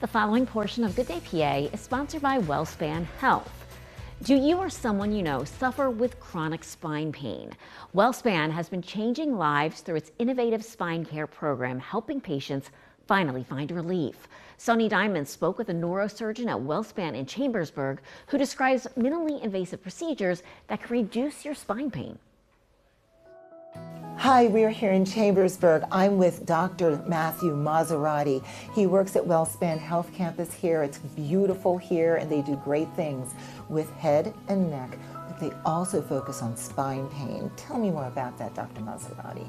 The following portion of Good Day PA is sponsored by WellSpan Health. Do you or someone you know suffer with chronic spine pain? WellSpan has been changing lives through its innovative spine care program, helping patients finally find relief. Sonny Diamond spoke with a neurosurgeon at WellSpan in Chambersburg who describes minimally invasive procedures that can reduce your spine pain. Hi, we're here in Chambersburg. I'm with Dr. Matthew Maserati. He works at WellSpan Health Campus here. It's beautiful here, and they do great things with head and neck, but they also focus on spine pain. Tell me more about that, Dr. Maserati.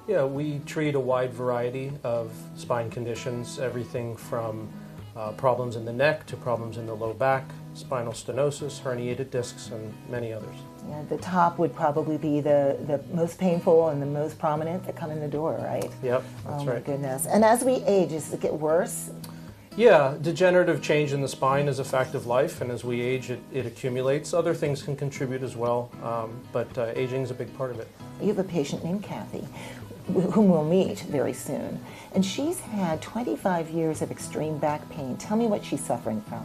Yeah, we treat a wide variety of spine conditions, everything from problems in the neck to problems in the low back, spinal stenosis, herniated discs, and many others. Yeah, the top would probably be the most painful and the most prominent that come in the door, right? Yep, that's oh, my right. goodness. And as we age, does it get worse? Yeah, degenerative change in the spine is a fact of life, and as we age, it accumulates. Other things can contribute as well, but aging is a big part of it. You have a patient named Kathy, whom we'll meet very soon, and she's had 25 years of extreme back pain. Tell me what she's suffering from.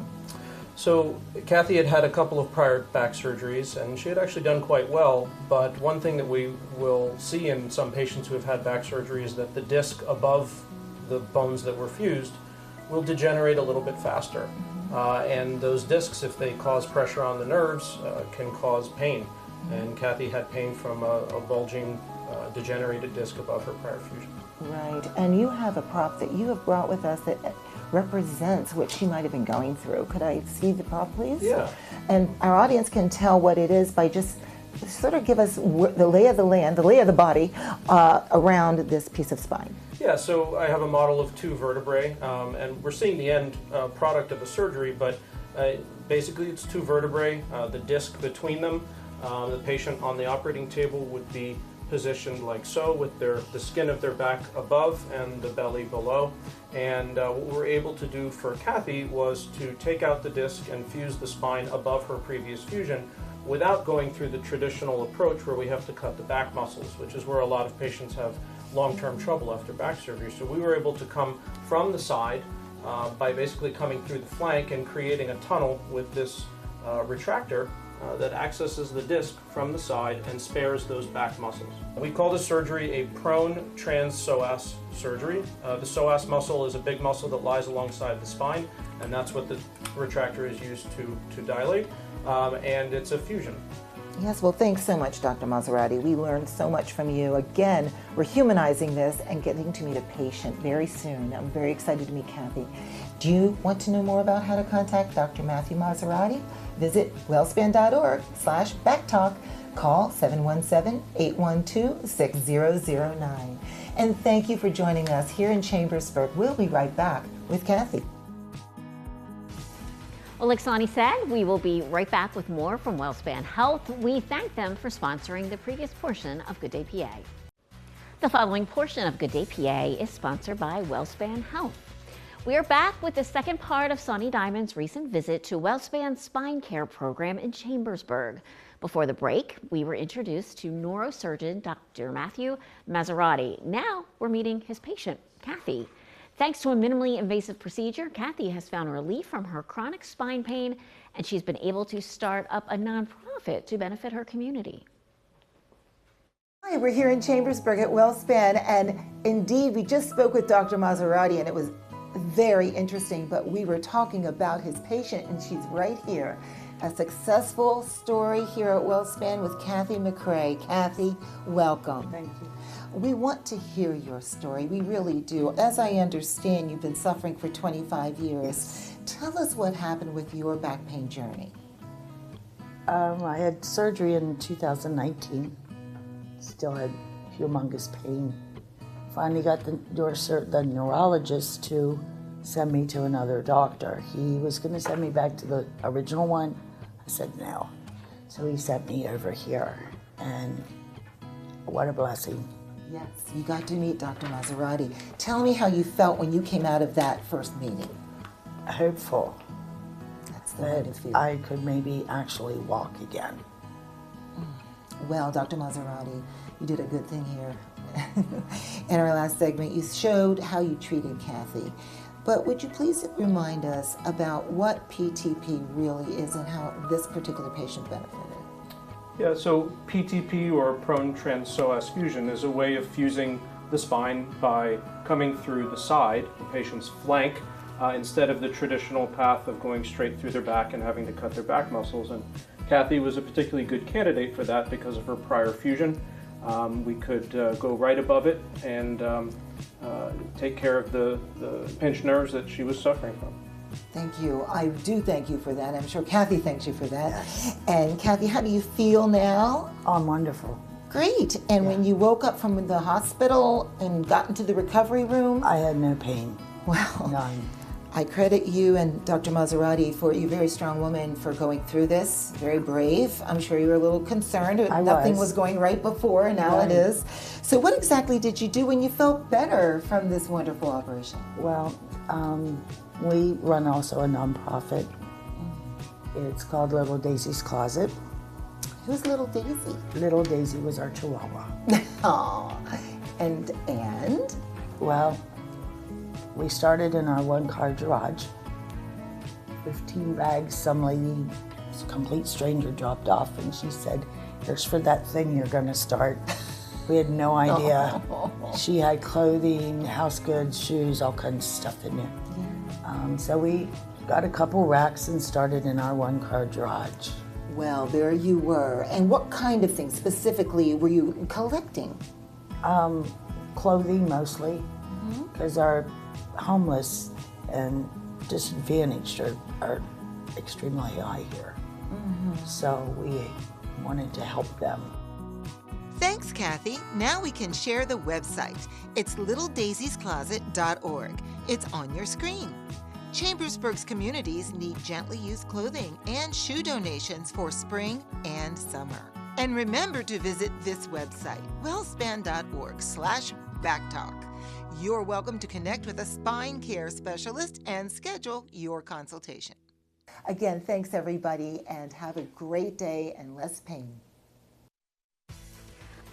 So Kathy had had a couple of prior back surgeries, and she had actually done quite well, but one thing that we will see in some patients who have had back surgery is that the disc above the bones that were fused will degenerate a little bit faster. And those discs, if they cause pressure on the nerves, can cause pain. And Kathy had pain from a bulging, degenerated disc above her prior fusion. Right, and you have a prop that you have brought with us that represents what she might have been going through. Could I see the prop, please? Yeah. And our audience can tell what it is by just sort of give us the lay of the land, the lay of the body around this piece of spine. Yeah, so I have a model of two vertebrae, and we're seeing the end product of a surgery, but basically it's two vertebrae, the disc between them. The patient on the operating table would be positioned like so, with the skin of their back above and the belly below. And what we were able to do for Kathy was to take out the disc and fuse the spine above her previous fusion without going through the traditional approach where we have to cut the back muscles, which is where a lot of patients have long-term trouble after back surgery. So we were able to come from the side by basically coming through the flank and creating a tunnel with this retractor that accesses the disc from the side and spares those back muscles. We call this surgery a prone trans-psoas surgery. The psoas muscle is a big muscle that lies alongside the spine, and that's what the retractor is used to dilate, and it's a fusion. Yes, well, thanks so much, Dr. Maserati. We learned so much from you. Again, we're humanizing this and getting to meet a patient very soon. I'm very excited to meet Kathy. Do you want to know more about how to contact Dr. Matthew Maserati? Visit wellspan.org/backtalk. Call 717-812-6009. And thank you for joining us here in Chambersburg. We'll be right back with Kathy. Well, like Sonny said, we will be right back with more from WellSpan Health. We thank them for sponsoring the previous portion of Good Day PA. The following portion of Good Day PA is sponsored by WellSpan Health. We are back with the second part of Sonny Diamond's recent visit to WellSpan's spine care program in Chambersburg. Before the break, we were introduced to neurosurgeon Dr. Matthew Maserati. Now we're meeting his patient, Kathy. Thanks to a minimally invasive procedure, Kathy has found relief from her chronic spine pain, and she's been able to start up a nonprofit to benefit her community. Hi, we're here in Chambersburg at WellSpan, and indeed, we just spoke with Dr. Maserati, and it was very interesting, but we were talking about his patient, and she's right here. A successful story here at WellSpan with Kathy McCrae. Kathy, welcome. Thank you. We want to hear your story, we really do. As I understand, you've been suffering for 25 years. Yes. Tell us what happened with your back pain journey. I had surgery in 2019. Still had humongous pain. Finally got the neurologist to send me to another doctor. He was going to send me back to the original one. I said no. So he sent me over here, and what a blessing. Yes, you got to meet Dr. Maserati. Tell me how you felt when you came out of that first meeting. Hopeful That's the way to that feel. I could maybe actually walk again. Well, Dr. Maserati, you did a good thing here. In our last segment, you showed how you treated Kathy. But would you please remind us about what PTP really is and how this particular patient benefited? Yeah, so PTP, or prone transpsoas fusion, is a way of fusing the spine by coming through the side, the patient's flank, instead of the traditional path of going straight through their back and having to cut their back muscles. And Kathy was a particularly good candidate for that because of her prior fusion. We could go right above it and take care of the pinched nerves that she was suffering from. Thank you. I do thank you for that. I'm sure Kathy thanks you for that. Yes. And Kathy, how do you feel now? Oh, I'm wonderful. Great. And when you woke up from the hospital and got into the recovery room? I had no pain. Well, None. I credit you and Dr. Maserati for you, very strong woman, for going through this. Very brave. I'm sure you were a little concerned. Nothing was going right before, and now it is. So what exactly did you do when you felt better from this wonderful operation? Well, we run also a nonprofit. It's called Little Daisy's Closet. Who's little Daisy? Little Daisy was our chihuahua. Aw. And? Well, we started in our one-car garage. 15 bags, some lady, complete stranger, dropped off, and she said, "Here's for that thing you're gonna start." We had no idea. She had clothing, house goods, shoes, all kinds of stuff in there. So we got a couple racks and started in our one-car garage. Well, there you were. And what kind of things specifically were you collecting? Clothing mostly, because our homeless and disadvantaged are extremely high here. So we wanted to help them. Thanks, Kathy. Now we can share the website. It's littledaisiescloset.org. It's on your screen. Chambersburg's communities need gently used clothing and shoe donations for spring and summer. And remember to visit this website, wellspan.org/backtalk. You're welcome to connect with a spine care specialist and schedule your consultation. Again, thanks everybody, and have a great day and less pain.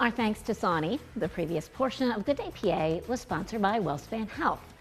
Our thanks to Sani. The previous portion of Good Day PA was sponsored by WellSpan Health.